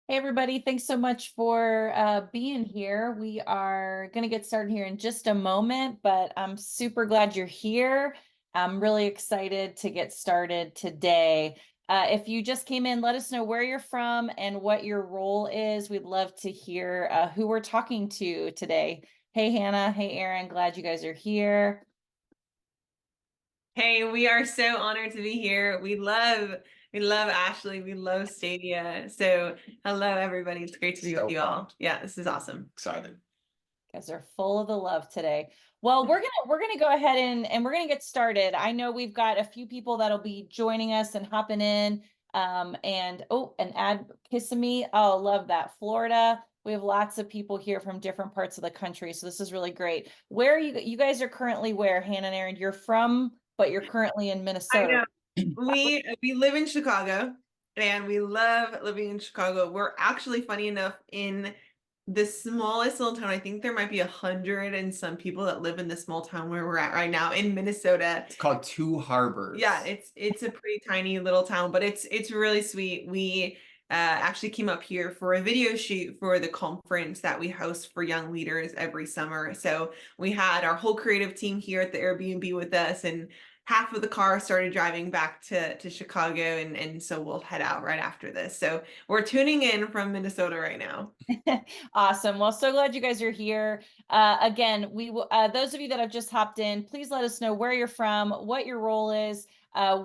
Hey, everybody. Thanks so much for being here. We are going to get started here in just a moment, but I'm super glad you're here. I'm really excited to get started today. If you just came in, let us know where you're from and what your role is. We'd love to hear who we're talking to today. Hey, Hannah. Hey, Aaron. Glad you guys are here. Hey, we are so honored to be here. We love Ashley. We love Stadia. So, hello everybody. It's great to be with you all. Yeah, this is awesome. Excited. You guys are full of the love today. Well, we're gonna go ahead and we're gonna get started. I know we've got a few people that'll be joining us and hopping in. And add Kissimmee. Oh, love that. Florida. We have lots of people here from different parts of the country, so this is really great. Where are you guys are currently where, Hannah and Aaron? You're from, but you're currently in I Minnesota. know. We live in Chicago and we love living in Chicago. We're actually funny enough in the smallest little town. I think there might be 100 and some people that live in the small town where we're at right now in Minnesota. It's called Two Harbors. Yeah, it's a pretty tiny little town, but it's really sweet. We actually came up here for a video shoot for the conference that we host for young leaders every summer. So we had our whole creative team here at the Airbnb with us, and half of the car started driving back to Chicago, and so we'll head out right after this. So we're tuning in from Minnesota right now. Awesome. Well, so glad you guys are here. Again, we will, those of you that have just hopped in, please let us know where you're from, what your role is.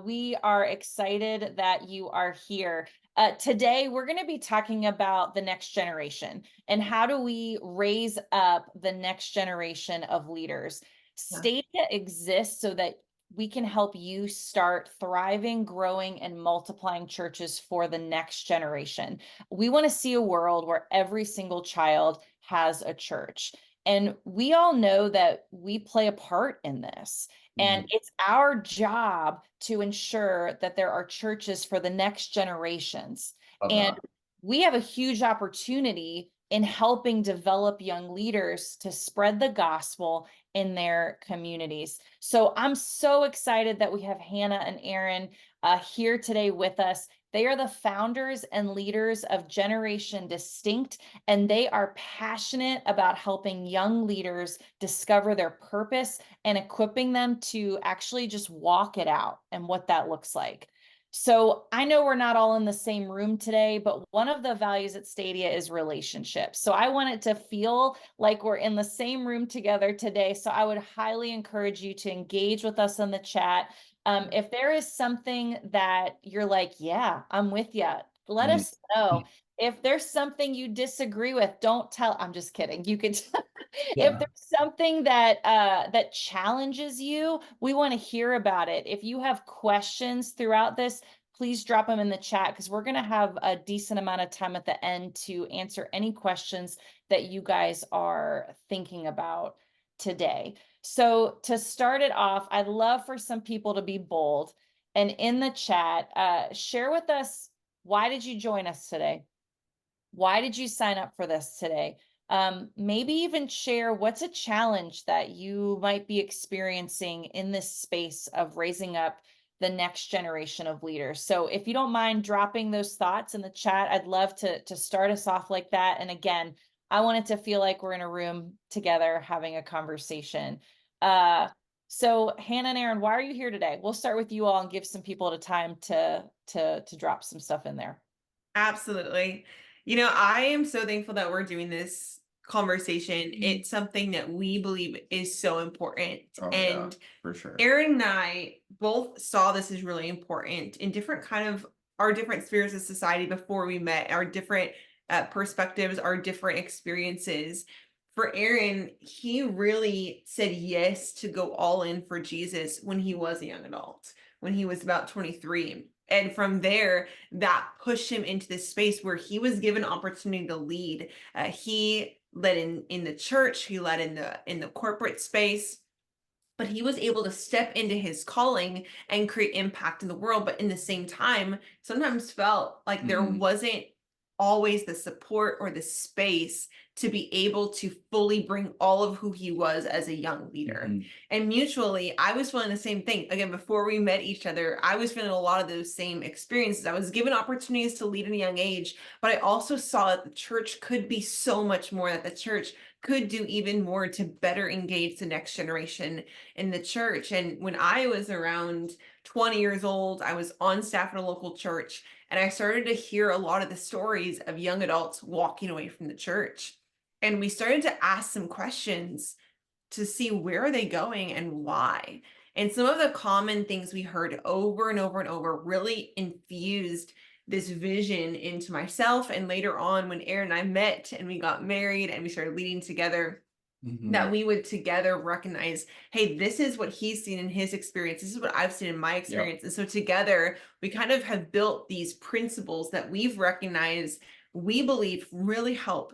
We are excited that you are here. Today, we're going to be talking about the next generation and how do we raise up the next generation of leaders. Yeah. Stadia exists so that we can help you start thriving, growing, and multiplying churches for the next generation. We want to see a world where every single child has a church. And we all know that we play a part in this. And it's our job to ensure that there are churches for the next generations. Love And that. we have a huge opportunity in helping develop young leaders to spread the gospel in their communities. So I'm so excited that we have Hannah and Aaron here today with us. They are the founders and leaders of Generation Distinct, and they are passionate about helping young leaders discover their purpose and equipping them to actually just walk it out and what that looks like. So I know we're not all in the same room today, but one of the values at Stadia is relationships. So I want it to feel like we're in the same room together today. So I would highly encourage you to engage with us in the chat. If there is something that you're like, yeah, I'm with you, let us know. If there's something you disagree with, don't tell. I'm just kidding. You can if Yeah. there's something that that challenges you, we want to hear about it. If you have questions throughout this, please drop them in the chat because we're going to have a decent amount of time at the end to answer any questions that you guys are thinking about today. So to start it off, I'd love for some people to be bold and in the chat, share with us, why did you join us today? Why did you sign up for this today? Maybe even share what's a challenge that you might be experiencing in this space of raising up the next generation of leaders. So if you don't mind dropping those thoughts in the chat, I'd love to start us off like that. And again, I want it to feel like we're in a room together having a conversation. So Hannah and Aaron, why are you here today? We'll start with you all and give some people the time to drop some stuff in there. Absolutely. I am so thankful that we're doing this conversation. It's something that we believe is so important. Oh, yeah, And for sure. Aaron and I both saw this as really important in different kind of our different spheres of society before we met, our different perspectives, our different experiences. For Aaron, he really said yes to go all in for Jesus when he was a young adult, when he was about 23. And from there, that pushed him into this space where he was given opportunity to lead. He led in the church, he led in the corporate space, but he was able to step into his calling and create impact in the world. But in the same time, sometimes felt like there wasn't always the support or the space to be able to fully bring all of who he was as a young leader. Mhm. And mutually, I was feeling the same thing. Again, before we met each other, I was feeling a lot of those same experiences. I was given opportunities to lead at a young age, but I also saw that the church could be so much more, that the church could do even more to better engage the next generation in the church. And when I was around 20 years old, I was on staff at a local church, and I started to hear a lot of the stories of young adults walking away from the church. And we started to ask some questions to see where are they going and why. And some of the common things we heard over and over and over really infused this vision into myself. And later on, when Aaron and I met and we got married and we started leading together, that Mhm. we would together recognize, hey, this is what he's seen in his experience. This is what I've seen in my Yep. experience. And so together, we kind of have built these principles that we've recognized we believe really help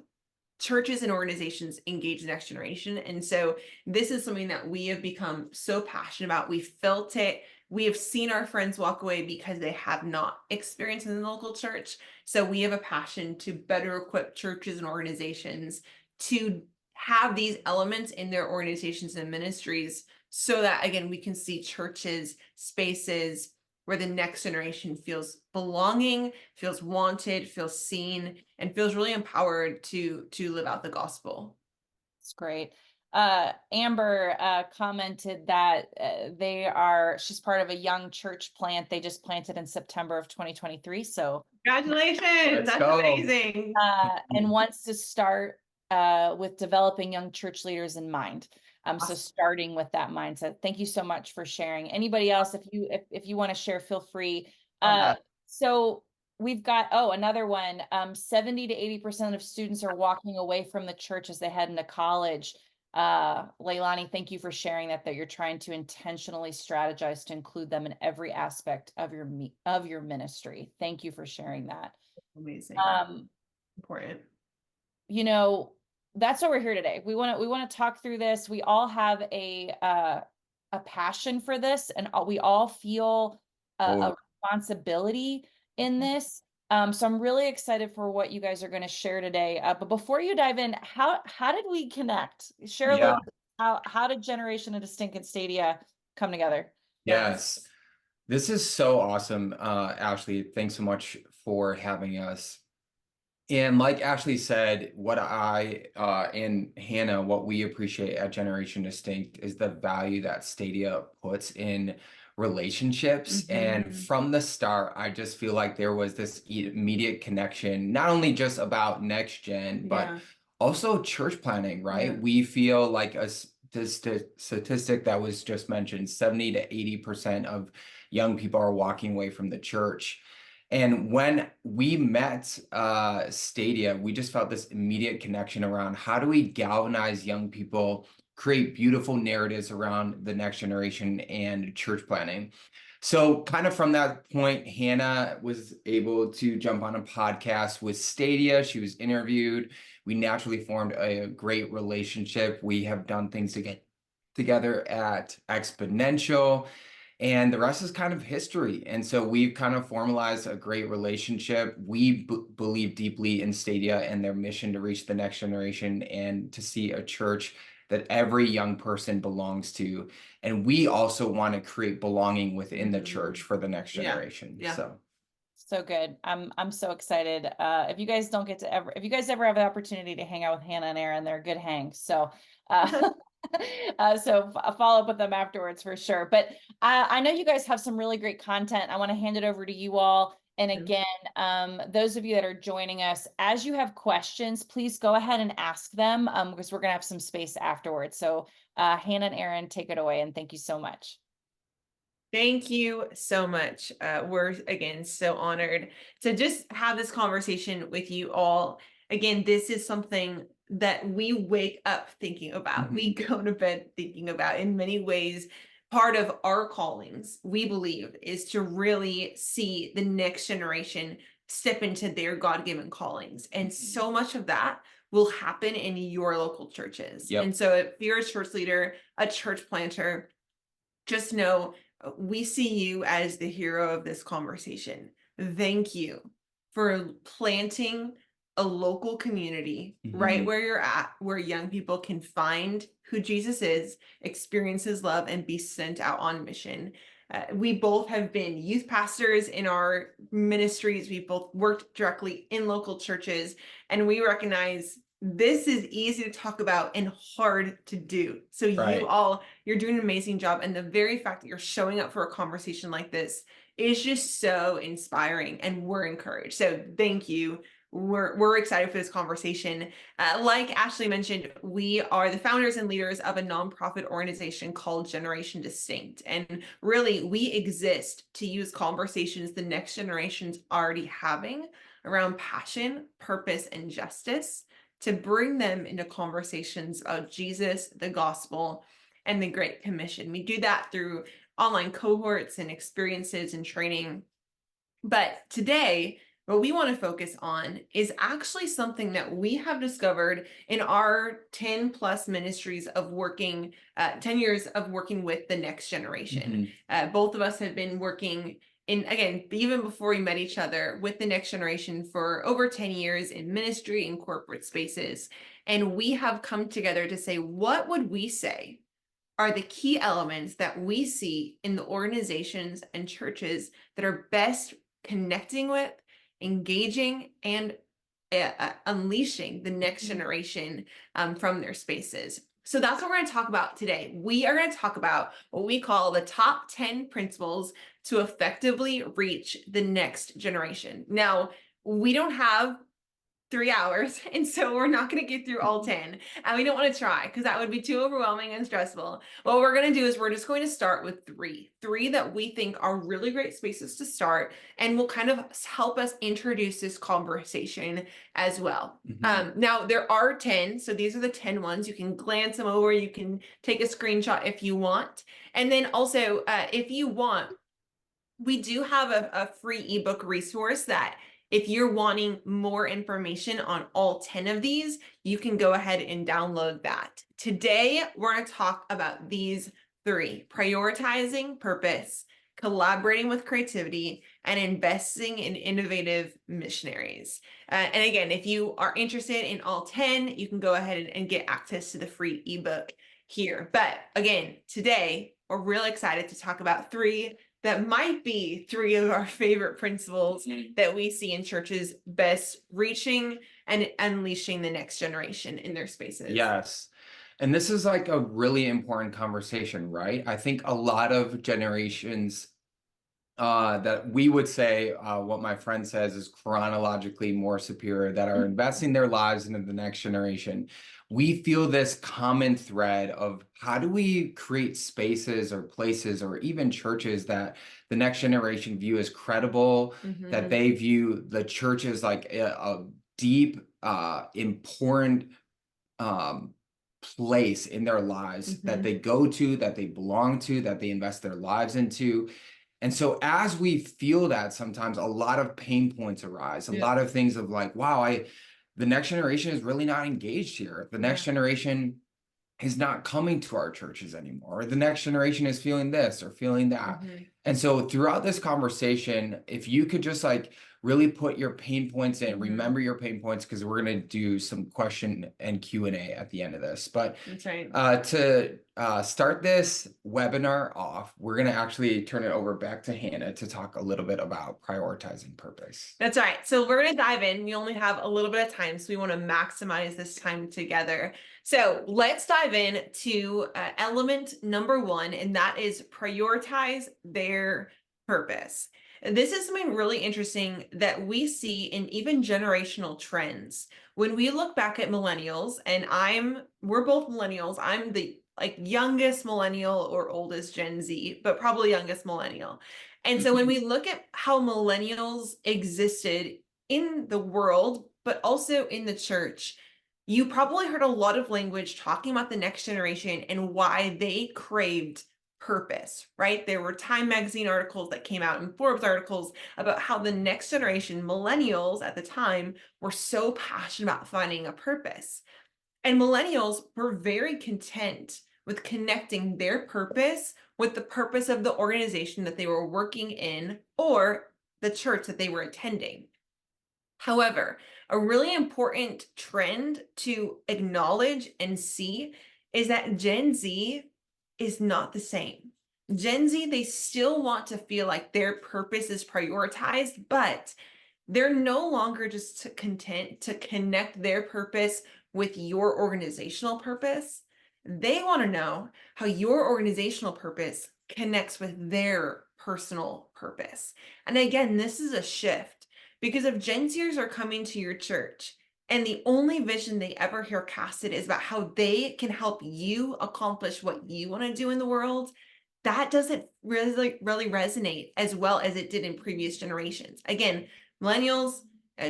churches and organizations engage the next generation. And so this is something that we have become so passionate about. We felt it. We have seen our friends walk away because they have not experienced in the local church. So we have a passion to better equip churches and organizations to have these elements in their organizations and ministries so that, again, we can see churches, spaces where the next generation feels belonging, feels wanted, feels seen, and feels really empowered to live out the gospel. It's great. Amber commented that she's part of a young church plant. They just planted in September of 2023. So Congratulations. Let's That's go. amazing. and wants to start with developing young church leaders in mind. So Awesome. starting with that mindset. Thank you so much for sharing. Anybody else, if you want to share, feel free. So we've got, another one. 70 to 80% of students are walking away from the church as they head into college. Leilani, thank you for sharing that you're trying to intentionally strategize to include them in every aspect of your ministry. Thank you for sharing that. Amazing. Important. You know, that's why we're here today. We want to talk through this. We all have a passion for this, and we all feel a responsibility in this. So I'm really excited for what you guys are going to share today. But before you dive in, how did we connect? Share a Yeah. little bit, how did Generation Distinct and Stadia come together? Yes. This is so awesome, Ashley. Thanks so much for having us. And like Ashley said, what I and Hannah, what we appreciate at Generation Distinct is the value that Stadia puts in relationships. And from the start, I just feel like there was this immediate connection, not only just about next gen, but also church planning, right? Yeah. We feel like a statistic that was just mentioned, 70 to 80% of young people are walking away from the church. And when we met Stadia, we just felt this immediate connection around how do we galvanize young people, create beautiful narratives around the next generation and church planning. So kind of from that point, Hannah was able to jump on a podcast with Stadia. She was interviewed. We naturally formed a great relationship. We have done things to get together at Exponential. And the rest is kind of history. And so we've kind of formalized a great relationship. We believe deeply in Stadia and their mission to reach the next generation and to see a church that every young person belongs to. And we also want to create belonging within the church for the next generation. So good. I'm so excited. If you guys ever have the opportunity to hang out with Hannah and Aaron, they're a good hang. So so follow up with them afterwards for sure. But I know you guys have some really great content. I want to hand it over to you all. And again, those of you that are joining us, as you have questions, please go ahead and ask them because we're going to have some space afterwards. So Hannah and Aaron, take it away. And thank you so much. Thank you so much. We're, again, so honored to just have this conversation with you all. Again, this is something that we wake up thinking about. We go to bed thinking about. In many ways, part of our callings, we believe, is to really see the next generation step into their God-given callings. And so much of that will happen in your local churches. And so if you're a church leader, a church planter, just know we see you as the hero of this conversation. Thank you for planting a local community right Mhm. where you're at, where young people can find who Jesus is, experience his love, and be sent out on mission. We both have been youth pastors in our ministries. We both worked directly in local churches, and we recognize this is easy to talk about and hard to do. So Right. you're doing an amazing job. And the very fact that you're showing up for a conversation like this is just so inspiring, and we're encouraged. So thank you. We're excited for this conversation. Like Ashley mentioned, we are the founders and leaders of a nonprofit organization called Generation Distinct. And really, we exist to use conversations the next generation's already having around passion, purpose, and justice to bring them into conversations about Jesus, the gospel, and the Great Commission. We do that through online cohorts and experiences and training. But today, what we want to focus on is actually something that we have discovered in our 10 plus ministries of working, 10 years of working with the next generation. Both of us have been working in, again, even before we met each other, with the next generation for over 10 years in ministry and corporate spaces. And we have come together to say, what would we say are the key elements that we see in the organizations and churches that are best connecting with, engaging, and unleashing the next generation from their spaces. So that's what we're going to talk about today. We are going to talk about what we call the top 10 principles to effectively reach the next generation. Now, we don't have 3 hours, and so we're not going to get through all 10, and we don't want to try because that would be too overwhelming and stressful. What we're going to do is we're just going to start with three that we think are really great spaces to start, and will kind of help us introduce this conversation as well. Now there are 10, so these are the 10 ones. You can glance them over, you can take a screenshot if you want, and then also if you want, we do have a free ebook resource that if you're wanting more information on all 10 of these, you can go ahead and download that. Today, we're going to talk about these three: prioritizing purpose, collaborating with creativity, and investing in innovative missionaries. And again, if you are interested in all 10, you can go ahead and get access to the free ebook here. But again, today, we're really excited to talk about three that might be three of our favorite principles that we see in churches best reaching and unleashing the next generation in their spaces. Yes. And this is like a really important conversation, right? I think a lot of generations that we would say, what my friend says is chronologically more superior, that are investing their lives into the next generation. We feel this common thread of how do we create spaces or places or even churches that the next generation view as credible, that they view the church as like a deep, important place in their lives that they go to, that they belong to, that they invest their lives into. And so as we feel that, sometimes a lot of pain points arise, a lot of things of like, wow, the next generation is really not engaged here. The next generation is not coming to our churches anymore. Or the next generation is feeling this or feeling that. And so throughout this conversation, if you could just like really put your pain points in, remember your pain points, because we're going to do some question and Q&A at the end of this. But That's right. to start this webinar off, we're going to actually turn it over back to Hannah to talk a little bit about prioritizing purpose. That's right. So we're going to dive in. We only have a little bit of time, so we want to maximize this time together. So let's dive in to element number one, and that is prioritize their purpose. This is something really interesting that we see in even generational trends. When we look back at millennials, and we're both millennials. I'm the youngest millennial or oldest Gen Z, but probably youngest millennial. And so when we look at how millennials existed in the world, but also in the church, you probably heard a lot of language talking about the next generation and why they craved purpose, right? There were Time magazine articles that came out and Forbes articles about how the next generation, millennials at the time, were so passionate about finding a purpose. And millennials were very content with connecting their purpose with the purpose of the organization that they were working in or the church that they were attending. However, a really important trend to acknowledge and see is that Gen Z is not the same. Gen Z, they still want to feel like their purpose is prioritized, but they're no longer just content to connect their purpose with your organizational purpose. They want to know how your organizational purpose connects with their personal purpose. And again, this is a shift because if Gen Zers are coming to your church and the only vision they ever hear casted is about how they can help you accomplish what you want to do in the world, that doesn't really resonate as well as it did in previous generations. Again, millennials,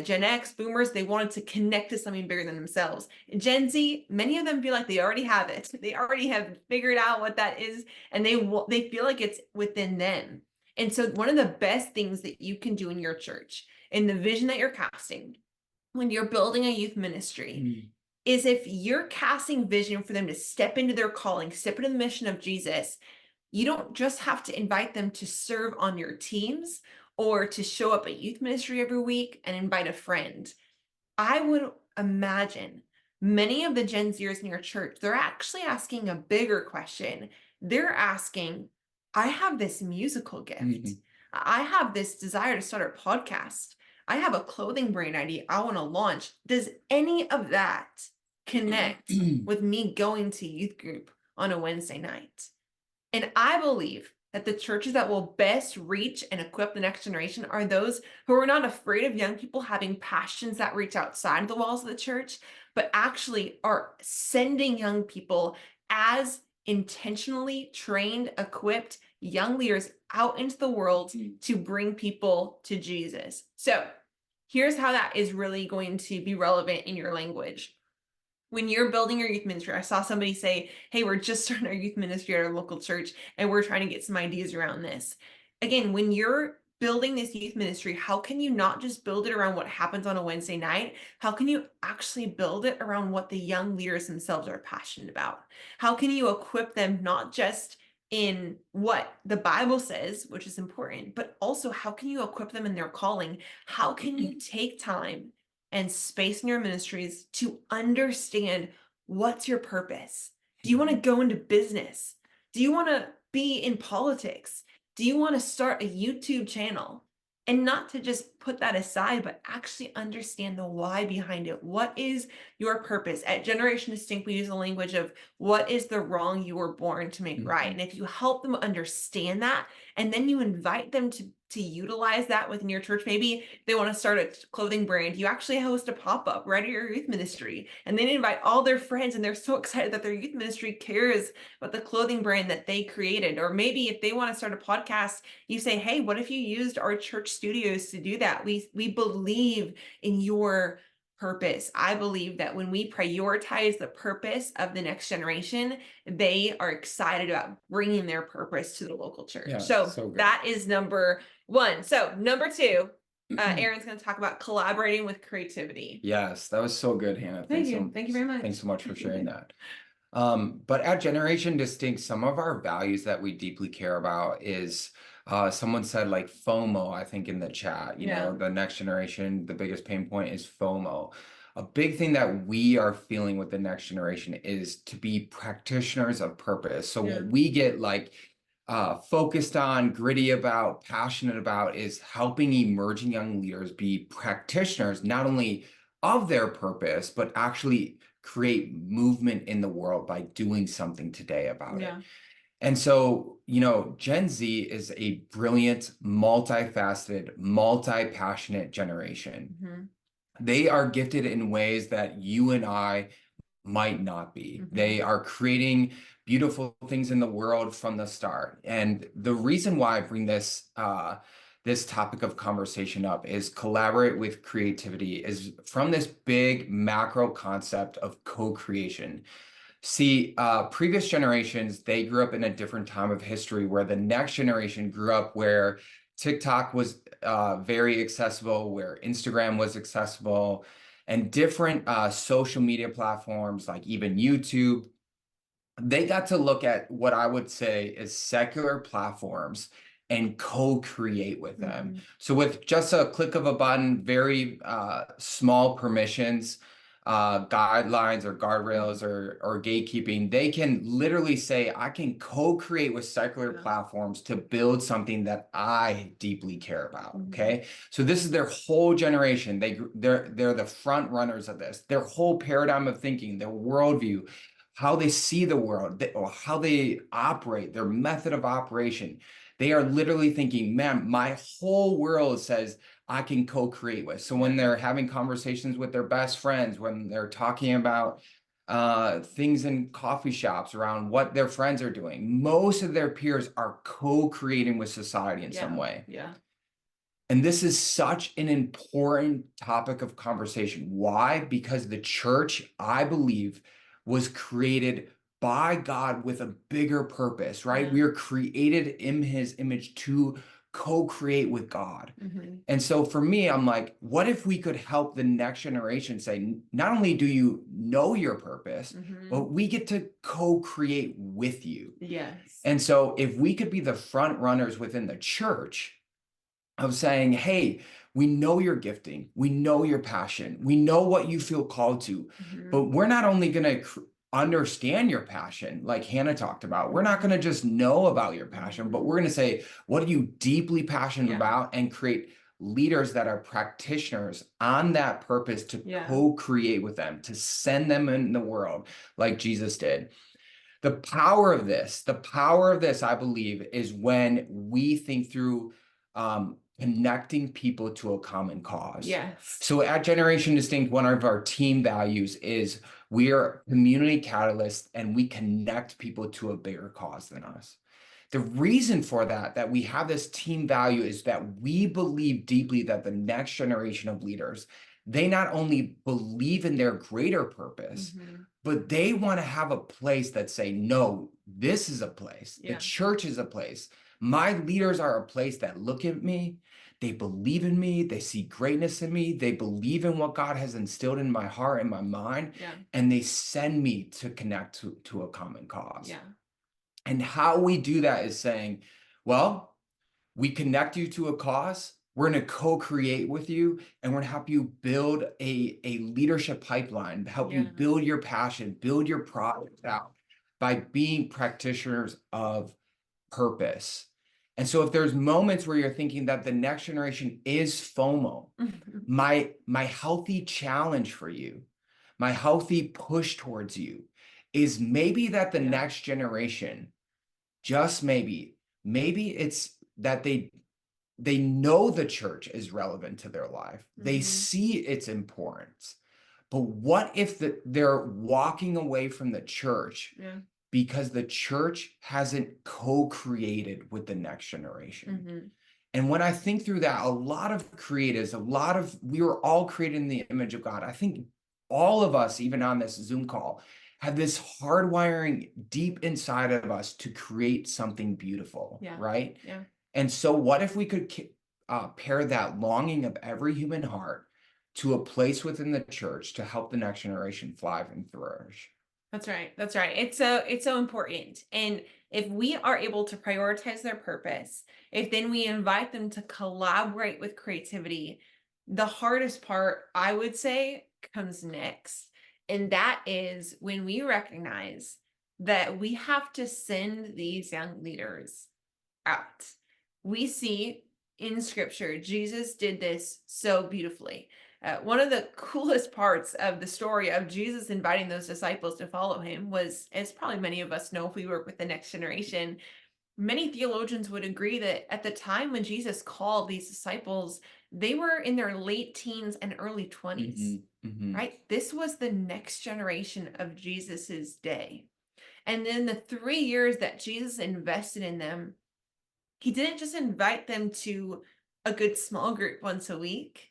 Gen X, boomers, they wanted to connect to something bigger than themselves. Gen Z, many of them feel like they already have it. They already have figured out what that is, and they feel like it's within them. And so one of the best things that you can do in your church, in the vision that you're casting, when you're building a youth ministry, is if you're casting vision for them to step into their calling, step into the mission of Jesus, you don't just have to invite them to serve on your teams or to show up at youth ministry every week and invite a friend. I would imagine many of the Gen Zers in your church, they're actually asking a bigger question. They're asking, I have this musical gift. I have this desire to start a podcast. I have a clothing brand idea I want to launch. Does any of that connect with me going to youth group on a Wednesday night? And I believe that the churches that will best reach and equip the next generation are those who are not afraid of young people having passions that reach outside the walls of the church, but actually are sending young people as intentionally trained, equipped young leaders out into the world to bring people to Jesus. So here's how that is really going to be relevant in your language. When you're building your youth ministry, I saw somebody say, hey, we're just starting our youth ministry at our local church and we're trying to get some ideas around this. Again, when you're building this youth ministry, how can you not just build it around what happens on a Wednesday night? How can you actually build it around what the young leaders themselves are passionate about? How can you equip them not just in what the Bible says, which is important, but also how can you equip them in their calling? How can you take time and space in your ministries to understand what's your purpose? Do you want to go into business? Do you want to be in politics? Do you want to start a YouTube channel? And not to just put that aside, but actually understand the why behind it. What is your purpose? At Generation Distinct, we use the language of what is the wrong you were born to make right. And if you help them understand that, and then you invite them to utilize that within your church, maybe they want to start a clothing brand, you actually host a pop-up right at your youth ministry, and then invite all their friends, and they're so excited that their youth ministry cares about the clothing brand that they created. Or maybe if they want to start a podcast, you say, hey, what if you used our church studios to do that? We believe in your purpose. I believe that when we prioritize the purpose of the next generation, they are excited about bringing their purpose to the local church. Yeah, so that is number one. So number two, Aaron's going to talk about collaborating with creativity. Yes, that was so good, Hannah. Thank you very much. Thanks so much for sharing that. But at Generation Distinct, some of our values that we deeply care about is someone said like FOMO, I think in the chat, you know, the next generation, the biggest pain point is FOMO. A big thing that we are feeling with the next generation is to be practitioners of purpose. So what we get like focused on, gritty about, passionate about is helping emerging young leaders be practitioners, not only of their purpose, but actually create movement in the world by doing something today about it. And so, you know, Gen Z is a brilliant, multifaceted, multi-passionate generation. They are gifted in ways that you and I might not be. They are creating beautiful things in the world from the start. And the reason why I bring this this topic of conversation up is collaborate with creativity is from this big macro concept of co-creation. See, previous generations, they grew up in a different time of history where the next generation grew up where TikTok was very accessible, where Instagram was accessible, and different social media platforms like even YouTube. They got to look at what I would say is secular platforms and co-create with them. Mhm. So with just a click of a button, very small permissions, guidelines or guardrails or gatekeeping, they can literally say, I can co-create with secular Yeah. platforms to build something that I deeply care about. Mhm. Okay. So this is their whole generation. They're the front runners of this. Their whole paradigm of thinking, their worldview, how they see the world, or how they operate, their method of operation. They are literally thinking, man, my whole world says I can co-create with. So when they're having conversations with their best friends, when they're talking about things in coffee shops around what their friends are doing, most of their peers are co-creating with society in some way. Yeah. And this is such an important topic of conversation. Why? Because the church, I believe, was created by God with a bigger purpose, right? Yeah. We are created in his image to co-create with God. Mhm. And so for me, I'm like, what if we could help the next generation say, not only do you know your purpose, Mhm. but we get to co-create with you. Yes. And so if we could be the front runners within the church of saying, hey, we know your gifting, we know your passion, we know what you feel called to, Mhm. but we're not only going to understand your passion, like Hannah talked about, we're not going to just know about your passion, but we're going to say, what are you deeply passionate Yeah. about, and create leaders that are practitioners on that purpose to Yeah. co-create with them, to send them in the world like Jesus did. The power of this, I believe, is when we think through connecting people to a common cause. Yes. So at Generation Distinct, one of our team values is we are community catalysts and we connect people to a bigger cause than us. The reason for that we have this team value is that we believe deeply that the next generation of leaders, they not only believe in their greater purpose, Mhm. but they want to have a place that say, no, this is a place. The Yeah. church is a place. My leaders are a place that look at me. They believe in me. They see greatness in me. They believe in what God has instilled in my heart and my mind. Yeah. And they send me to connect to a common cause. Yeah. And how we do that is saying, well, we connect you to a cause. We're going to co-create with you, and we're going to help you build a leadership pipeline, help you Yeah. build your passion, build your product out by being practitioners of purpose. And so if there's moments where you're thinking that the next generation is FOMO, my healthy challenge for you, my healthy push towards you is maybe that the Yeah. next generation, just maybe it's that they know the church is relevant to their life. They Mhm. see its importance. But what if they're walking away from the church Yeah. because the church hasn't co-created with the next generation? Mhm. And when I think through that, a lot of creatives, we were all created in the image of God. I think all of us, even on this Zoom call, have this hardwiring deep inside of us to create something beautiful, Yeah. right? Yeah. And so what if we could pair that longing of every human heart to a place within the church to help the next generation thrive and flourish? That's right. That's right. It's so important. And if we are able to prioritize their purpose, if then we invite them to collaborate with creativity, the hardest part, I would say, comes next. And that is when we recognize that we have to send these young leaders out. We see in scripture, Jesus did this so beautifully. One of the coolest parts of the story of Jesus inviting those disciples to follow him was, as probably many of us know if we work with the next generation, many theologians would agree that at the time when Jesus called these disciples, they were in their late teens and early 20s, right? This was the next generation of Jesus's day. And then the 3 years that Jesus invested in them, he didn't just invite them to a good small group once a week.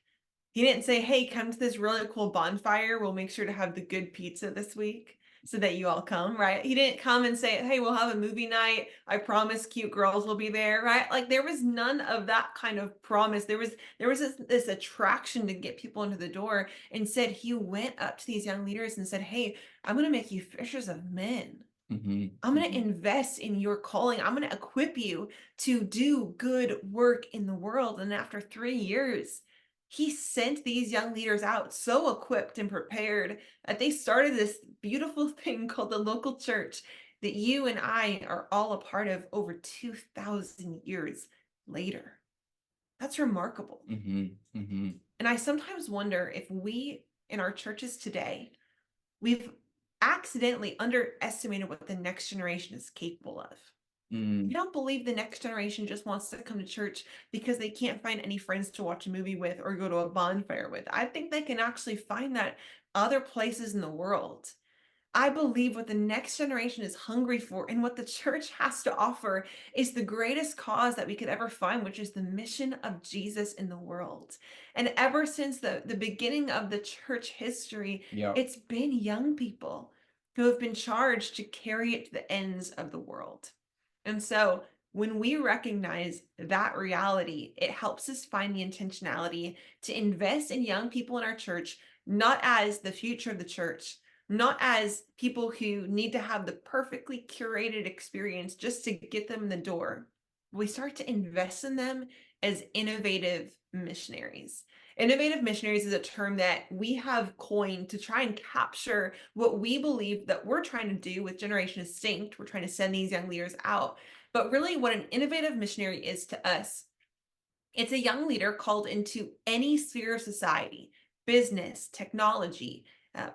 He didn't say, hey, come to this really cool bonfire. We'll make sure to have the good pizza this week so that you all come, right? He didn't come and say, hey, we'll have a movie night. I promise cute girls will be there, right? Like there was none of that kind of promise. There was this attraction to get people into the door. Instead, he went up to these young leaders and said, hey, I'm going to make you fishers of men. Mhm. I'm going to Mhm. invest in your calling. I'm going to equip you to do good work in the world. And after 3 years, he sent these young leaders out so equipped and prepared that they started this beautiful thing called the local church that you and I are all a part of over 2,000 years later. That's remarkable. Mhm. Mhm. And I sometimes wonder if we in our churches today, we've accidentally underestimated what the next generation is capable of. I Mm. don't believe the next generation just wants to come to church because they can't find any friends to watch a movie with or go to a bonfire with. I think they can actually find that other places in the world. I believe what the next generation is hungry for and what the church has to offer is the greatest cause that we could ever find, which is the mission of Jesus in the world. And ever since the beginning of the church history, Yep. it's been young people who have been charged to carry it to the ends of the world. And so when we recognize that reality, it helps us find the intentionality to invest in young people in our church, not as the future of the church, not as people who need to have the perfectly curated experience just to get them in the door. We start to invest in them as innovative missionaries. Innovative missionaries is a term that we have coined to try and capture what we believe that we're trying to do with Generation Distinct. We're trying to send these young leaders out. But really, what an innovative missionary is to us, it's a young leader called into any sphere of society: business, technology,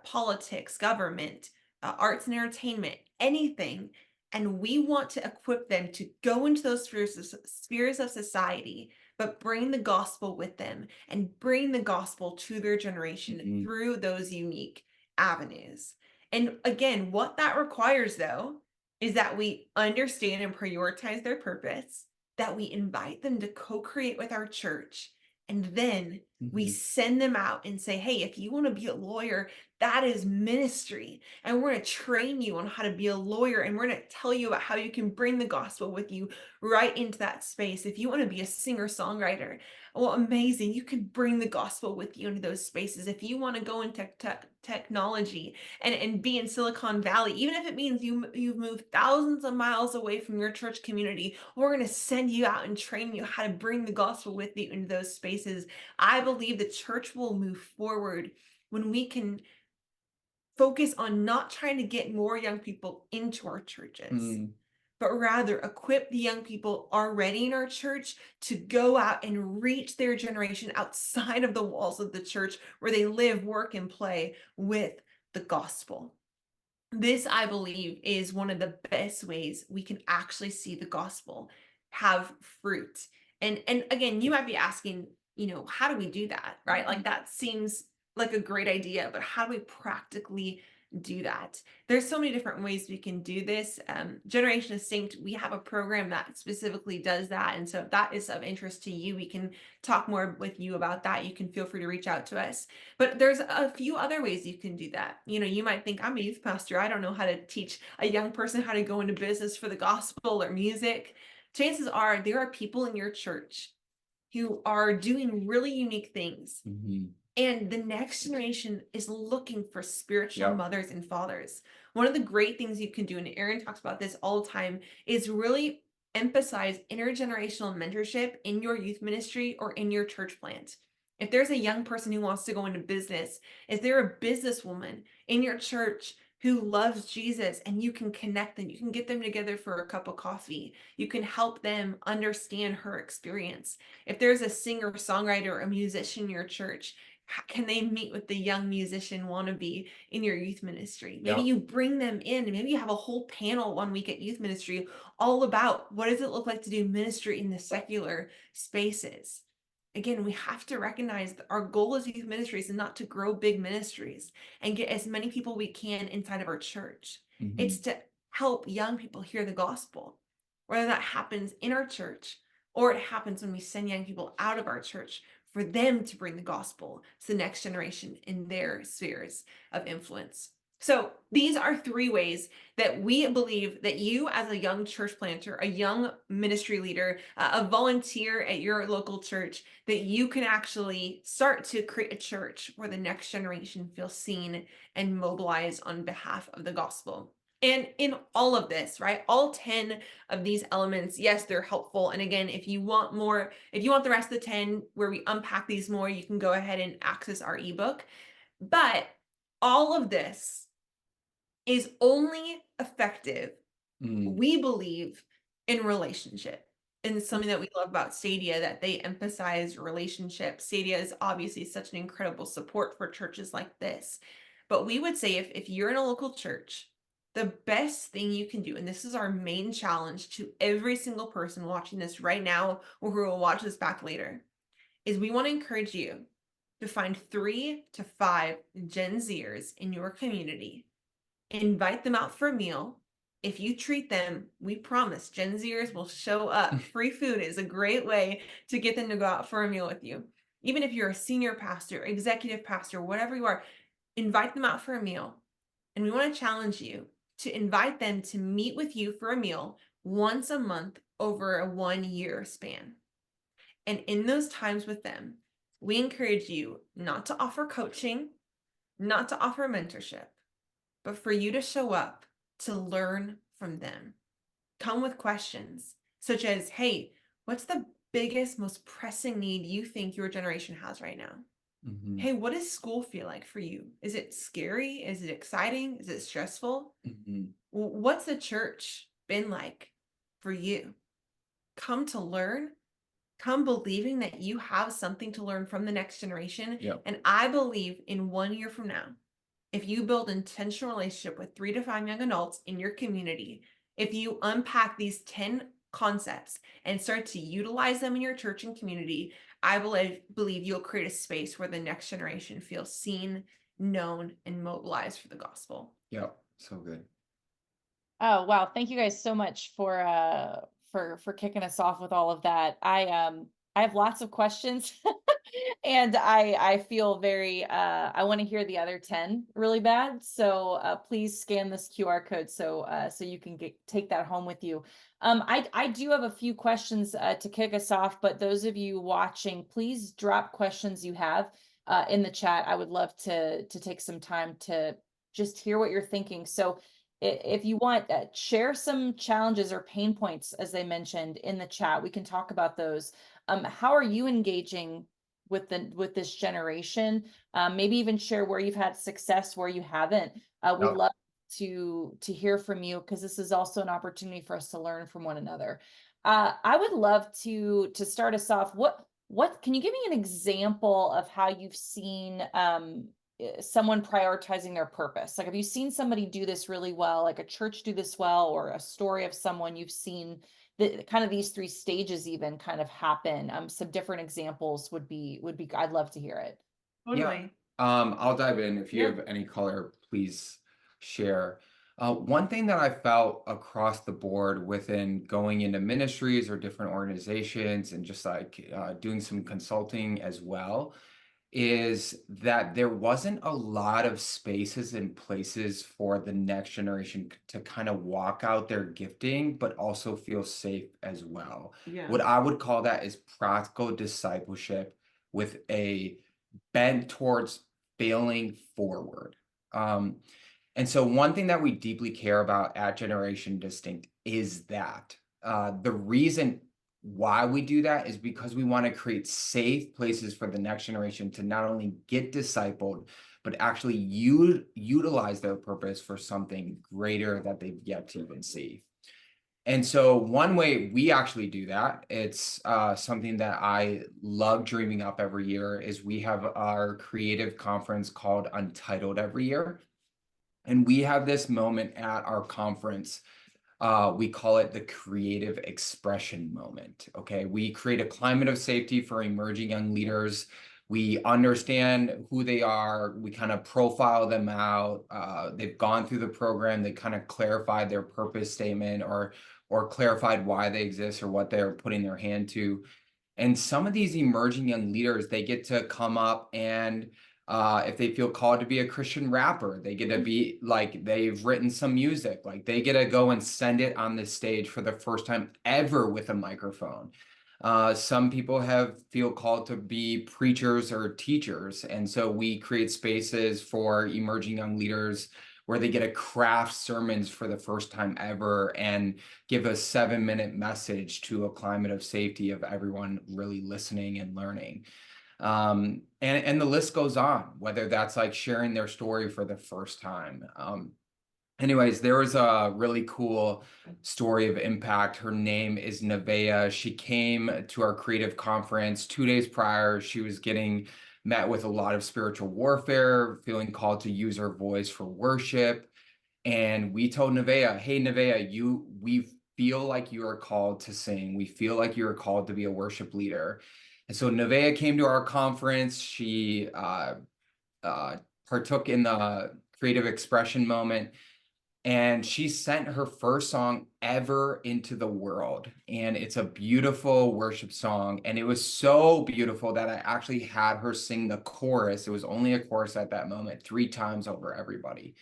politics, government, arts and entertainment, anything. And we want to equip them to go into those spheres of society, but bring the gospel with them and bring the gospel to their generation Mhm. through those unique avenues. And again, what that requires, though, is that we understand and prioritize their purpose, that we invite them to co-create with our church, and then we Mhm. send them out and say, hey, if you want to be a lawyer, that is ministry. And we're going to train you on how to be a lawyer. And we're going to tell you about how you can bring the gospel with you right into that space. If you want to be a singer-songwriter, well, amazing. You can bring the gospel with you into those spaces. If you want to go into technology and be in Silicon Valley, even if it means you've moved thousands of miles away from your church community, we're going to send you out and train you how to bring the gospel with you into those spaces. I believe the church will move forward when we can focus on not trying to get more young people into our churches, Mm. but rather equip the young people already in our church to go out and reach their generation outside of the walls of the church where they live, work, and play with the gospel. This, I believe, is one of the best ways we can actually see the gospel have fruit. And again, you might be asking, how do we do that, right? Like that seems like a great idea, but how do we practically do that? There's so many different ways we can do this. Generation Distinct, we have a program that specifically does that. And so if that is of interest to you, we can talk more with you about that. You can feel free to reach out to us. But there's a few other ways you can do that. You might think, I'm a youth pastor, I don't know how to teach a young person how to go into business for the gospel or music. Chances are there are people in your church who are doing really unique things. Mhm. And the next generation is looking for spiritual Yep. mothers and fathers. One of the great things you can do, and Aaron talks about this all the time, is really emphasize intergenerational mentorship in your youth ministry or in your church plant. If there's a young person who wants to go into business, is there a businesswoman in your church who loves Jesus and you can connect them? You can get them together for a cup of coffee. You can help them understand her experience. If there's a singer, songwriter, or a musician in your church, can they meet with the young musician wannabe in your youth ministry? Maybe Yep. you bring them in, and maybe you have a whole panel one week at youth ministry all about what does it look like to do ministry in the secular spaces. Again, we have to recognize that our goal as youth ministries is not to grow big ministries and get as many people we can inside of our church. It's Mhm. to help young people hear the gospel, whether that happens in our church or it happens when we send young people out of our church for them to bring the gospel to the next generation in their spheres of influence. So these are 3 ways that we believe that you, as a young church planter, a young ministry leader, a volunteer at your local church, that you can actually start to create a church where the next generation feels seen and mobilized on behalf of the gospel. And in all of this, right, all 10 of these elements, yes, they're helpful. And again, if you want more, if you want the rest of the 10 where we unpack these more, you can go ahead and access our ebook. But all of this is only effective, we believe, in relationship. And it's something that we love about Stadia, that they emphasize relationships. Stadia is obviously such an incredible support for churches like this. But we would say if you're in a local church, the best thing you can do, and this is our main challenge to every single person watching this right now or who will watch this back later, is we want to encourage you to find 3 to 5 Gen Zers in your community, invite them out for a meal. If you treat them, we promise Gen Zers will show up. Free food is a great way to get them to go out for a meal with you. Even if you're a senior pastor, executive pastor, whatever you are, invite them out for a meal. And we want to challenge you to invite them to meet with you for a meal once a month over a 1-year span. And in those times with them, we encourage you not to offer coaching, not to offer mentorship, but for you to show up to learn from them. Come with questions such as, hey, what's the biggest, most pressing need you think your generation has right now? Mm-hmm. Hey, what does school feel like for you? Is it scary? Is it exciting? Is it stressful? Mm-hmm. What's the church been like for you? Come to learn. Come believing that you have something to learn from the next generation. Yep. And I believe in 1 year from now, if you build intentional relationship with 3 to 5 young adults in your community, if you unpack these 10 concepts and start to utilize them in your church and community, I believe you'll create a space where the next generation feels seen, known, and mobilized for the gospel. Yep. So good. Oh, wow. Thank you guys so much for kicking us off with all of that. I have lots of questions and I feel very I want to hear the other 10 really bad. So please scan this QR code so you can take that home with you. I do have a few questions to kick us off, but those of you watching, please drop questions you have in the chat. I would love to take some time to just hear what you're thinking. So if you want, share some challenges or pain points, as they mentioned in the chat. We can talk about those. How are you engaging with this generation? Maybe even share where you've had success, where you haven't. We'd Yep. love to hear from you, because this is also an opportunity for us to learn from one another. I would love to start us off. What can you give me an example of how you've seen someone prioritizing their purpose? Like, have you seen somebody do this really well, like a church do this well, or a story of someone you've seen the kind of these 3 stages even kind of happen? Some different examples would be I'd love to hear it. Totally. I'll dive in. If you Yeah. have any color, please share. One thing that I felt across the board within going into ministries or different organizations and just like doing some consulting as well is that there wasn't a lot of spaces and places for the next generation to kind of walk out their gifting, but also feel safe as well. Yeah. What I would call that is practical discipleship with a bent towards failing forward. And so one thing that we deeply care about at Generation Distinct is that the reason why we do that is because we want to create safe places for the next generation to not only get discipled, but actually utilize their purpose for something greater that they've yet to even see. And so one way we actually do that, it's something that I love dreaming up every year, is we have our creative conference called Untitled every year. And we have this moment at our conference. We call it the creative expression moment. Okay. We create a climate of safety for emerging young leaders. We understand who they are. We kind of profile them out. They've gone through the program. They kind of clarified their purpose statement or clarified why they exist or what they're putting their hand to. And some of these emerging young leaders, they get to come up and if they feel called to be a Christian rapper, they get to be like, they've written some music, like they get to go and send it on the stage for the first time ever with a microphone. Some people feel called to be preachers or teachers. And so we create spaces for emerging young leaders where they get to craft sermons for the first time ever and give a 7-minute message to a climate of safety of everyone really listening and learning. And the list goes on, whether that's like sharing their story for the first time. Anyways, there was a really cool story of impact. Her name is Nevaeh. She came to our creative conference 2 days prior. She was getting met with a lot of spiritual warfare, feeling called to use her voice for worship. And we told Nevaeh, hey, Nevaeh, we feel like you are called to sing. We feel like you are called to be a worship leader. And so Nevaeh came to our conference. She partook in the creative expression moment. And she sent her first song ever into the world. And it's a beautiful worship song. And it was so beautiful that I actually had her sing the chorus. It was only a chorus at that moment, 3 times over everybody.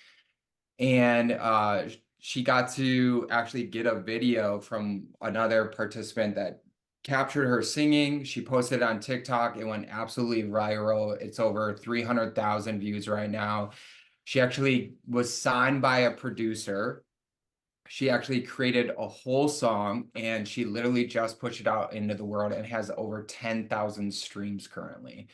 And she got to actually get a video from another participant that captured her singing. She posted it on TikTok. It went absolutely viral. It's over 300,000 views right now. She actually was signed by a producer. She actually created a whole song, and she literally just pushed it out into the world and has over 10,000 streams currently.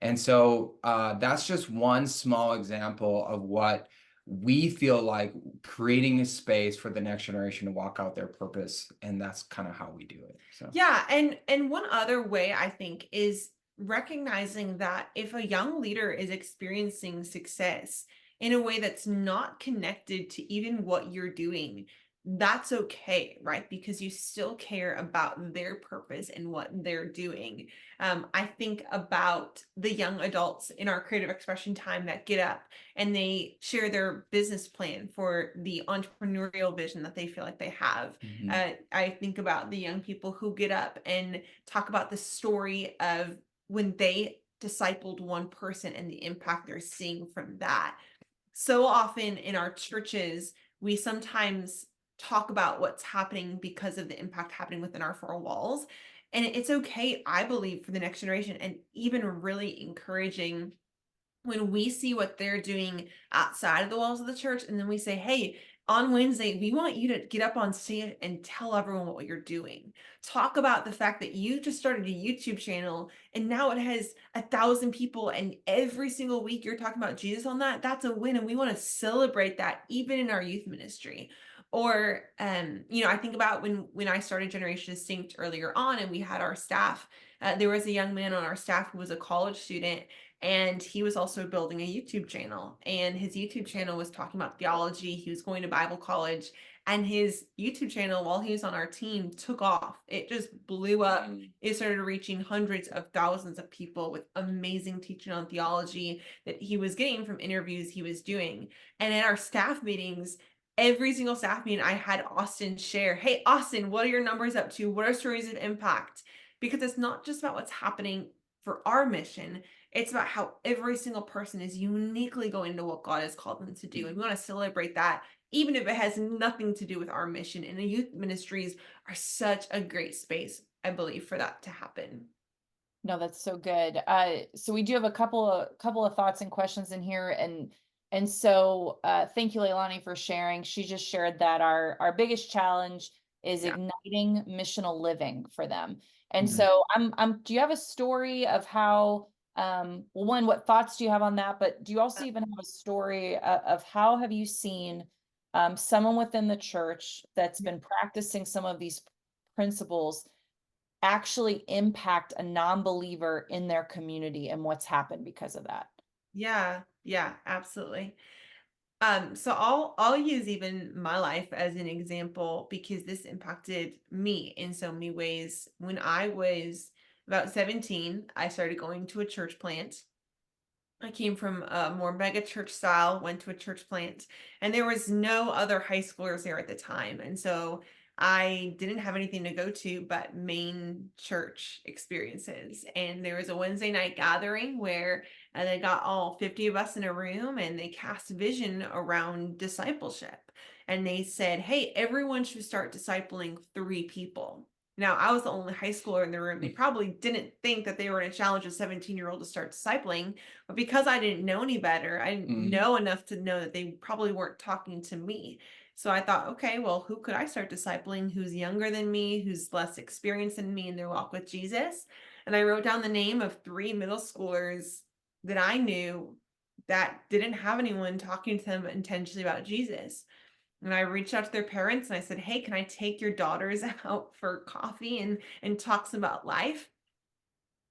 And so that's just one small example of what we feel like creating a space for the next generation to walk out their purpose. And that's kind of how we do it. So Yeah, and one other way I think is recognizing that if a young leader is experiencing success in a way that's not connected to even what you're doing, that's okay, right? Because you still care about their purpose and what they're doing. I think about the young adults in our creative expression time that get up and they share their business plan for the entrepreneurial vision that they feel like they have. I think about the young people who get up and talk about the story of when they discipled one person and the impact they're seeing from that. So often in our churches, we sometimes talk about what's happening because of the impact happening within our 4 walls. And it's okay, I believe, for the next generation, and even really encouraging when we see what they're doing outside of the walls of the church, and then we say, hey, on Wednesday, we want you to get up on stage and tell everyone what you're doing. Talk about the fact that you just started a YouTube channel and now it has 1,000 people, and every single week you're talking about Jesus on that. That's a win, and we want to celebrate that even in our youth ministry. Or I think about when I started Generation Distinct earlier on, and we had our staff. There was a young man on our staff who was a college student, and he was also building a YouTube channel, and his YouTube channel was talking about theology. He was going to Bible college, and his YouTube channel, while he was on our team, took off. It just blew up. It started reaching hundreds of thousands of people with amazing teaching on theology that he was getting from interviews he was doing. And at our staff meetings, every single staff meeting, I had Austin share, hey, Austin, what are your numbers up to? What are stories of impact? Because it's not just about what's happening for our mission. It's about how every single person is uniquely going into what God has called them to do. And we want to celebrate that, even if it has nothing to do with our mission. And the youth ministries are such a great space, I believe, for that to happen. No, that's so good. So we do have a couple of thoughts and questions in here, and so thank you, Leilani, for sharing. She just shared that our biggest challenge is igniting missional living for them. And so do you have a story of how, well, one, what thoughts do you have on that? But do you also even have a story of how have you seen someone within the church that's been practicing some of these principles actually impact a non-believer in their community, and what's happened because of that? Yeah, absolutely. So I'll use even my life as an example because this impacted me in so many ways. When I was about 17, I started going to a church plant. I came from a more mega church style, went to a church plant, and there was no other high schoolers there at the time. And so I didn't have anything to go to but main church experiences. And there was a Wednesday night gathering where they got all 50 of us in a room and they cast vision around discipleship. And they said, hey, everyone should start discipling 3 people. Now, I was the only high schooler in the room. They probably didn't think that they were going to challenge a 17-year-old to start discipling, but because I didn't know any better, I didn't know enough to know that they probably weren't talking to me. So I thought, okay, well, who could I start discipling who's younger than me, who's less experienced than me in their walk with Jesus? And I wrote down the name of 3 middle schoolers that I knew that didn't have anyone talking to them intentionally about Jesus. And I reached out to their parents and I said, "Hey, can I take your daughters out for coffee and talk some about life?"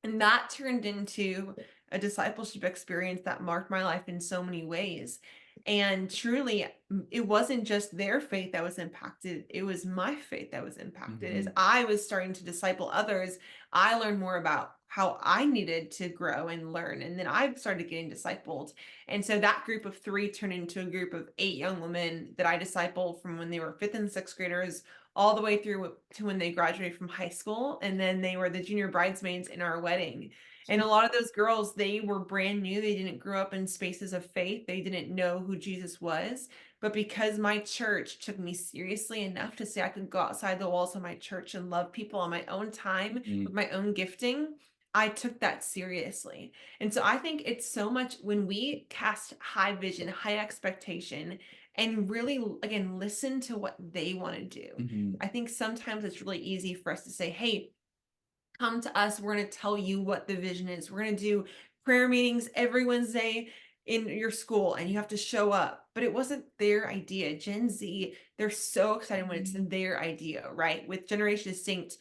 And that turned into a discipleship experience that marked my life in so many ways. And truly, it wasn't just their faith that was impacted, it was my faith that was impacted. As I was starting to disciple others, I learned more about how I needed to grow and learn. And then I started getting discipled. And so that group of 3 turned into a group of 8 young women that I discipled from when they were 5th and 6th graders all the way through to when they graduated from high school. And then they were the junior bridesmaids in our wedding. And a lot of those girls, they were brand new. They didn't grow up in spaces of faith. They didn't know who Jesus was. But because my church took me seriously enough to say I could go outside the walls of my church and love people on my own time with my own gifting, I took that seriously. And so I think it's so much when we cast high vision, high expectation, and really, again, listen to what they want to do. I think sometimes it's really easy for us to say, "Hey, come to us. We're going to tell you what the vision is. We're going to do prayer meetings every Wednesday in your school and you have to show up." But it wasn't their idea. Gen Z, they're so excited when it's their idea, right? With Generation Distinct,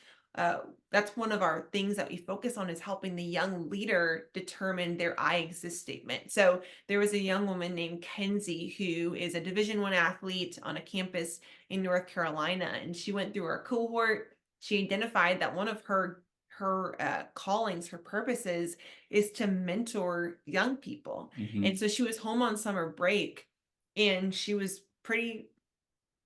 that's one of our things that we focus on is helping the young leader determine their I exist statement. So there was a young woman named Kenzie who is a Division I athlete on a campus in North Carolina, and she went through our cohort. She identified that one of her callings, her purposes is to mentor young people. And so she was home on summer break and she was pretty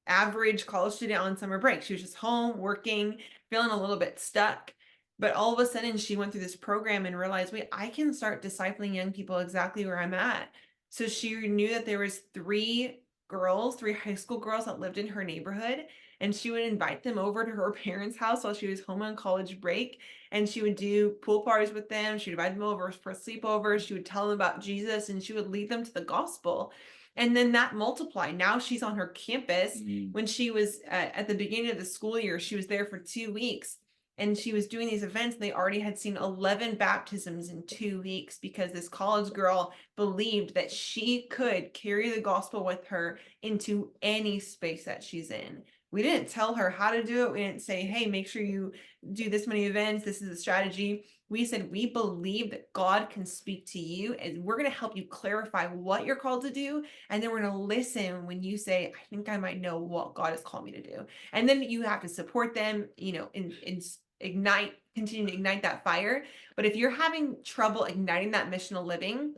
average college student on summer break. She was just home working, feeling a little bit stuck. But all of a sudden she went through this program and realized, wait, I can start discipling young people exactly where I'm at. So she knew that there was 3 girls, 3 high school girls that lived in her neighborhood, and she would invite them over to her parents' house while she was home on college break, and she would do pool parties with them. She would invite them over for sleepovers. She would tell them about Jesus and she would lead them to the gospel. And then that multiplied. Now she's on her campus. When she was at the beginning of the school year, she was there for 2 weeks and she was doing these events. And they already had seen 11 baptisms in 2 weeks because this college girl believed that she could carry the gospel with her into any space that she's in. We didn't tell her how to do it. We didn't say, "Hey, make sure you do this many events. This is a strategy." We said, "We believe that God can speak to you and we're going to help you clarify what you're called to do. And then we're going to listen when you say, 'I think I might know what God has called me to do.'" And then you have to support them, and continue to ignite that fire. But if you're having trouble igniting that missional living,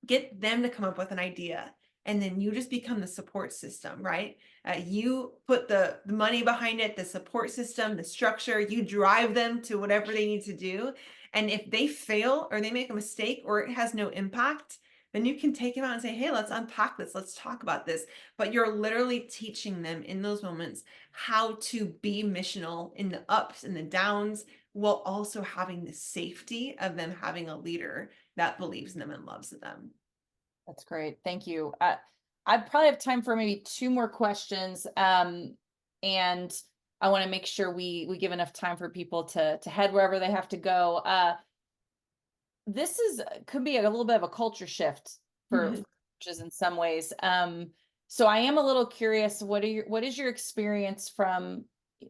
get them to come up with an idea. And then you just become the support system, right? You put the money behind it, the support system, the structure, you drive them to whatever they need to do. And if they fail or they make a mistake or it has no impact, then you can take them out and say, "Hey, let's unpack this. Let's talk about this." But you're literally teaching them in those moments how to be missional in the ups and the downs, while also having the safety of them having a leader that believes in them and loves them. That's great. Thank you. I probably have time for maybe 2 more questions. And I want to make sure we give enough time for people to head wherever they have to go. This could be a little bit of a culture shift for churches in some ways. So I am a little curious, what is your experience from,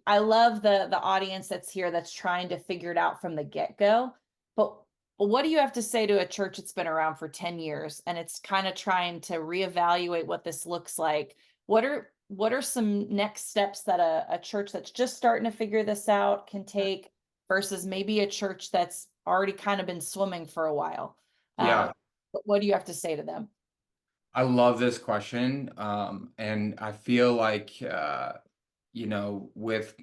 I love the audience that's here that's trying to figure it out from the get-go, but what do you have to say to a church that's been around for 10 years and it's kind of trying to reevaluate what this looks like? What are some next steps that a church that's just starting to figure this out can take versus maybe a church that's already kind of been swimming for a while? Yeah. What do you have to say to them? I love this question. And I feel like, with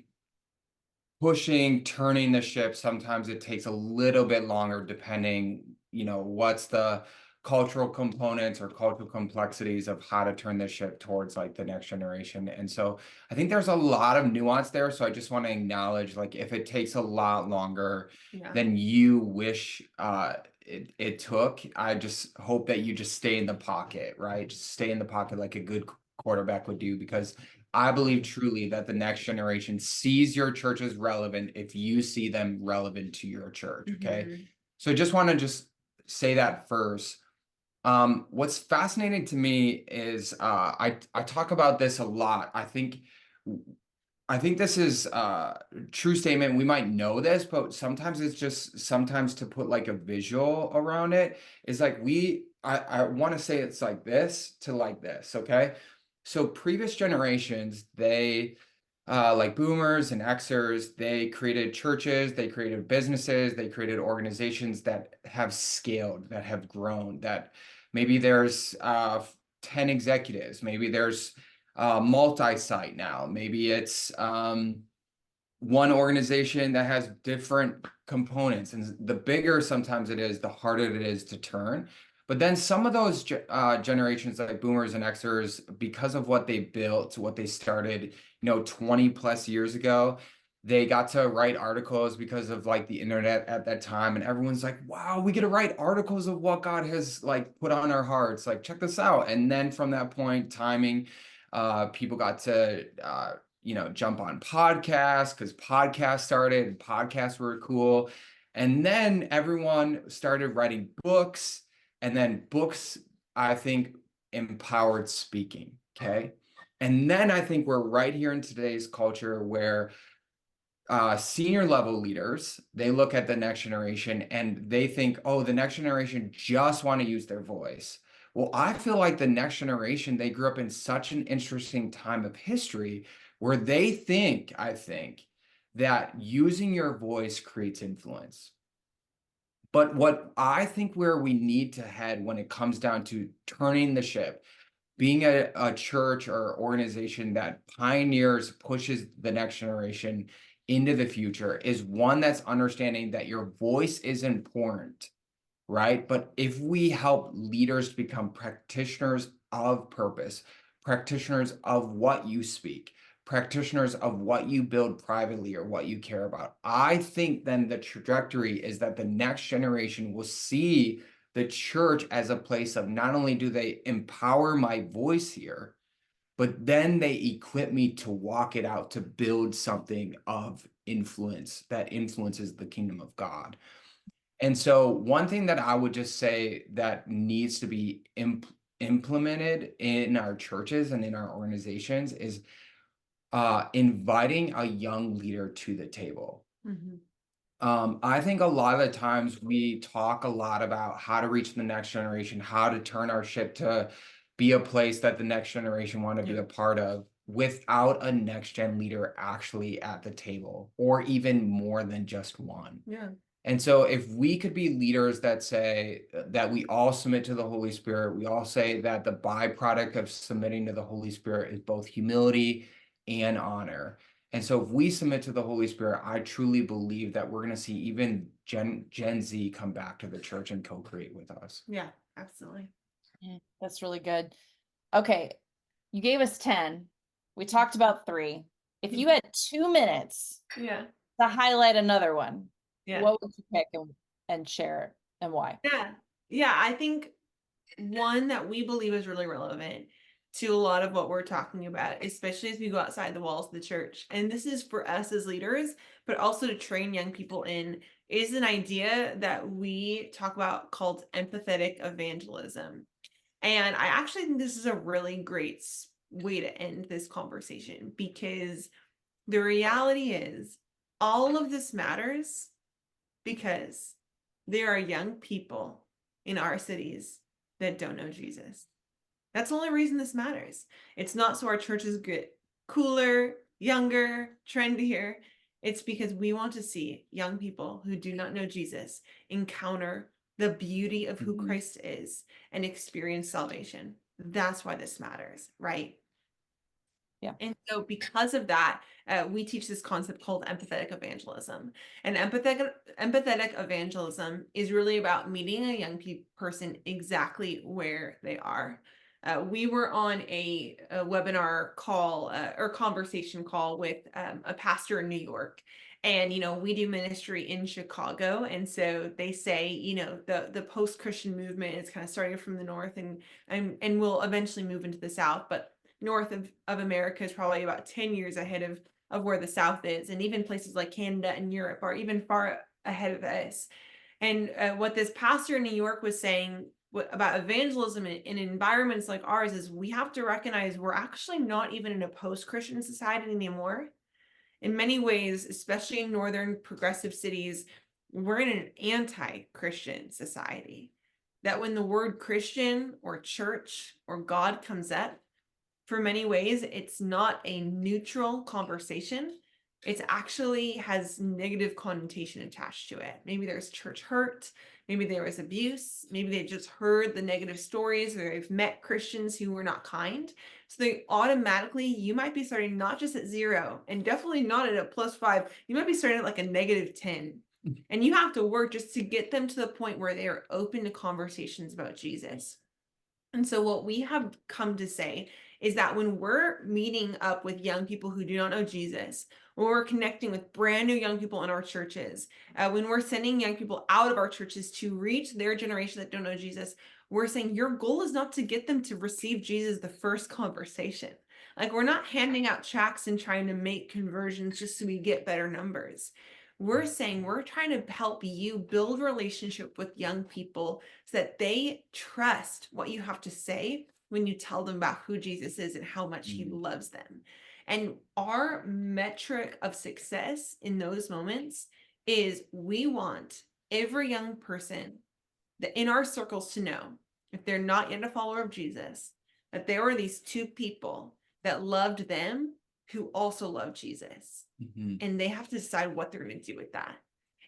turning the ship, sometimes it takes a little bit longer depending, what's the cultural components or cultural complexities of how to turn the ship towards like the next generation. And so I think there's a lot of nuance there. So I just want to acknowledge, like, if it takes a lot longer Yeah. than you wish it took, I just hope that you just stay in the pocket, right? Just stay in the pocket like a good quarterback would do, because I believe truly that the next generation sees your church as relevant if you see them relevant to your church. Okay. Mhm. So I just want to just say that first. What's fascinating to me is I talk about this a lot. I think this is a true statement. We might know this, but sometimes it's just sometimes to put like a visual around it is like I want to say it's like this to like this, okay? So previous generations, they like boomers and Xers, they created churches, they created businesses, they created organizations that have scaled, that have grown, that maybe there's 10 executives, maybe there's multi-site now. Maybe it's one organization that has different components, and the bigger sometimes it is, the harder it is to turn. But then some of those generations like boomers and Xers, because of what they built, what they started, 20 plus years ago, they got to write articles because of like the internet at that time. And everyone's like, wow, we get to write articles of what God has like put on our hearts. Like, check this out. And then from that point, timing, people got to, jump on podcasts because podcasts started and podcasts were cool. And then everyone started writing books, and then books, I think, empowered speaking. Okay. And then I think we're right here in today's culture where senior level leaders, they look at the next generation and they think, oh, the next generation just want to use their voice. Well, I feel like the next generation, they grew up in such an interesting time of history where they think, I think, that using your voice creates influence. But what I think where we need to head when it comes down to turning the ship, being a church or organization that pioneers, pushes the next generation into the future, is one that's understanding that your voice is important, right? But if we help leaders become practitioners of purpose, practitioners of what you speak, practitioners of what you build privately or what you care about, I think then the trajectory is that the next generation will see the church as a place of not only do they empower my voice here, but then they equip me to walk it out, to build something of influence that influences the kingdom of God. And so one thing that I would just say that needs to be implemented in our churches and in our organizations is inviting a young leader to the table. Mhm. I think a lot of the times we talk a lot about how to reach the next generation, how to turn our ship to be a place that the next generation want to be a part of, without a next gen leader actually at the table, or even more than just one. Yeah. And so if we could be leaders that say that we all submit to the Holy Spirit, we all say that the byproduct of submitting to the Holy Spirit is both humility and honor. And so if we submit to the Holy Spirit, I truly believe that we're going to see even Gen Z come back to the church and co-create with us. Yeah, absolutely. That's really good. Okay. You gave us 10. We talked about 3. If you had 2 minutes Yeah. to highlight another one, Yeah. what would you pick and share it, and why? Yeah. Yeah. I think one that we believe is really relevant to a lot of what we're talking about, especially as we go outside the walls of the church. And this is for us as leaders, but also to train young people in, is an idea that we talk about called empathetic evangelism. And I actually think this is a really great way to end this conversation, because the reality is all of this matters because there are young people in our cities that don't know Jesus. That's the only reason this matters. It's not so our churches get cooler, younger, trendier. It's because we want to see young people who do not know Jesus encounter the beauty of who Christ is and experience salvation. That's why this matters, right? Yeah. And so because of that, we teach this concept called empathetic evangelism. And empathetic evangelism is really about meeting a young person exactly where they are. We were on a webinar call or conversation call with a pastor in New York. And, we do ministry in Chicago. And so they say, the post-Christian movement is kind of starting from the north and will eventually move into the south. But north of America is probably about 10 years ahead of where the South is. And even places like Canada and Europe are even far ahead of us. And what this pastor in New York was saying about evangelism in environments like ours is we have to recognize we're actually not even in a post-Christian society anymore. In many ways, especially in northern progressive cities, we're in an anti-Christian society. That when the word Christian or church or God comes up, for many ways, it's not a neutral conversation. It actually has negative connotation attached to it. Maybe there's church hurt, maybe there was abuse, maybe they just heard the negative stories, or they've met Christians who were not kind. So they automatically, you might be starting not just at 0 and definitely not at a +5. You might be starting at like a -10. And you have to work just to get them to the point where they are open to conversations about Jesus. And so what we have come to say is that when we're meeting up with young people who do not know Jesus, when we're connecting with brand new young people in our churches, when we're sending young people out of our churches to reach their generation that don't know Jesus, we're saying your goal is not to get them to receive Jesus the first conversation. Like, we're not handing out tracts and trying to make conversions just so we get better numbers. We're saying we're trying to help you build relationship with young people so that they trust what you have to say when you tell them about who Jesus is and how much he loves them. And our metric of success in those moments is we want every young person that in our circles to know, if they're not yet a follower of Jesus, that there were these two people that loved them who also loved Jesus. And they have to decide what they're going to do with that.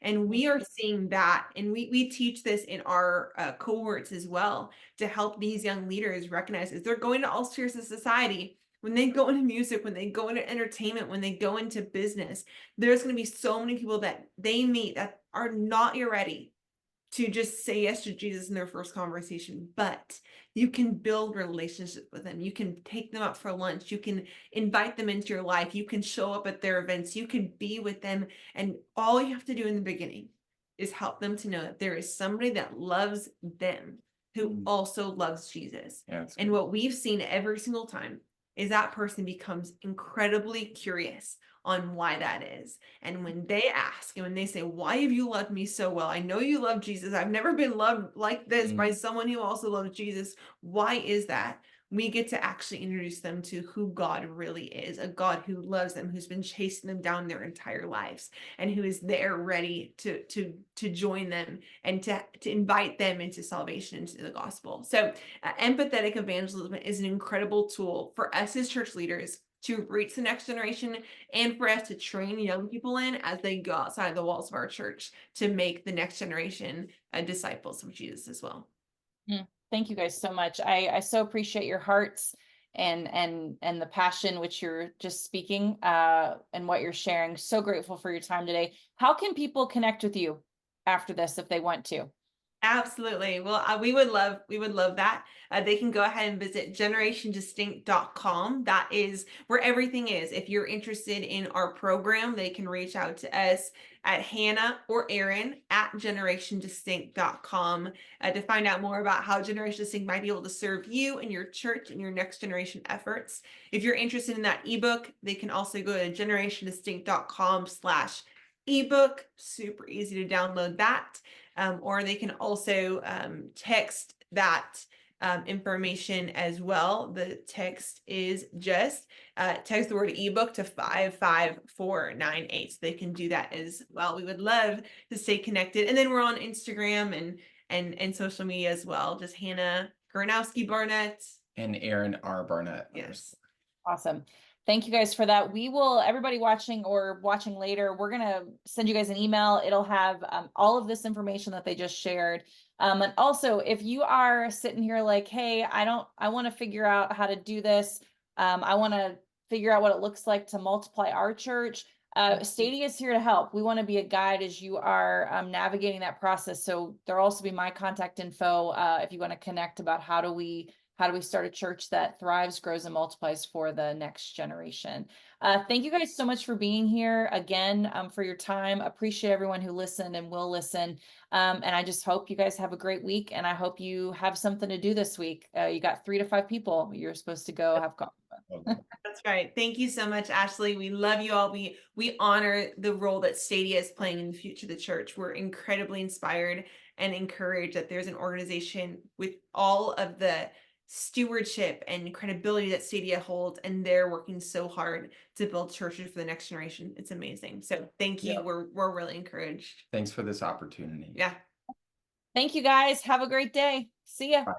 And we are seeing that, and we teach this in our cohorts as well to help these young leaders recognize as they're going to all spheres of society, when they go into music, when they go into entertainment, when they go into business, there's going to be so many people that they meet that are not yet ready to just say yes to Jesus in their first conversation, but you can build relationships with them. You can take them out for lunch. You can invite them into your life. You can show up at their events. You can be with them. And all you have to do in the beginning is help them to know that there is somebody that loves them who also loves Jesus. Yeah, and what we've seen every single time is that person becomes incredibly curious on why that is. And when they ask and when they say, why have you loved me so well? I know you love Jesus. I've never been loved like this by someone who also loves Jesus. Why is that? We get to actually introduce them to who God really is, a God who loves them, who's been chasing them down their entire lives, and who is there ready to join them and to invite them into salvation, into the gospel. So empathetic evangelism is an incredible tool for us as church leaders to reach the next generation, and for us to train young people in as they go outside the walls of our church to make the next generation disciples of Jesus as well. Thank you guys so much. I so appreciate your hearts and the passion which you're just speaking and what you're sharing. So grateful for your time today. How can people connect with you after this if they want to? Absolutely. Well, we would love that. They can go ahead and visit generationdistinct.com. That is where everything is. If you're interested in our program, they can reach out to us at Hannah or Aaron at generationdistinct.com to find out more about how Generation Distinct might be able to serve you and your church and your next generation efforts. If you're interested in that ebook, they can also go to generationdistinct.com/ebook. Super easy to download that. Or they can also text that information as well. The text is just text the word ebook to 55498. So they can do that as well. We would love to stay connected. And then we're on Instagram and social media as well. Just Hannah Gronowski Barnett. And Aaron R. Barnett. Yes. Awesome. Thank you guys for that. We will, everybody watching or watching later, we're going to send you guys an email. It'll have all of this information that they just shared. And also, if you are sitting here like, hey, I want to figure out how to do this. I want to figure out what it looks like to multiply our church, Stadia is here to help. We want to be a guide as you are navigating that process. So there'll also be my contact info if you want to connect about how do we start a church that thrives, grows, and multiplies for the next generation. Thank you guys so much for being here again, for your time. Appreciate everyone who listened and will listen. And I just hope you guys have a great week, and I hope you have something to do this week. You got 3 to 5 people you're supposed to go have coffee with. That's right. Thank you so much, Ashley. We love you all. We honor the role that Stadia is playing in the future of the church. We're incredibly inspired and encouraged that there's an organization with all of the stewardship and credibility that Stadia holds, and they're working so hard to build churches for the next generation. It's amazing. So thank you. Yeah. We're really encouraged. Thanks for this opportunity. Yeah. Thank you guys. Have a great day. See ya. Bye.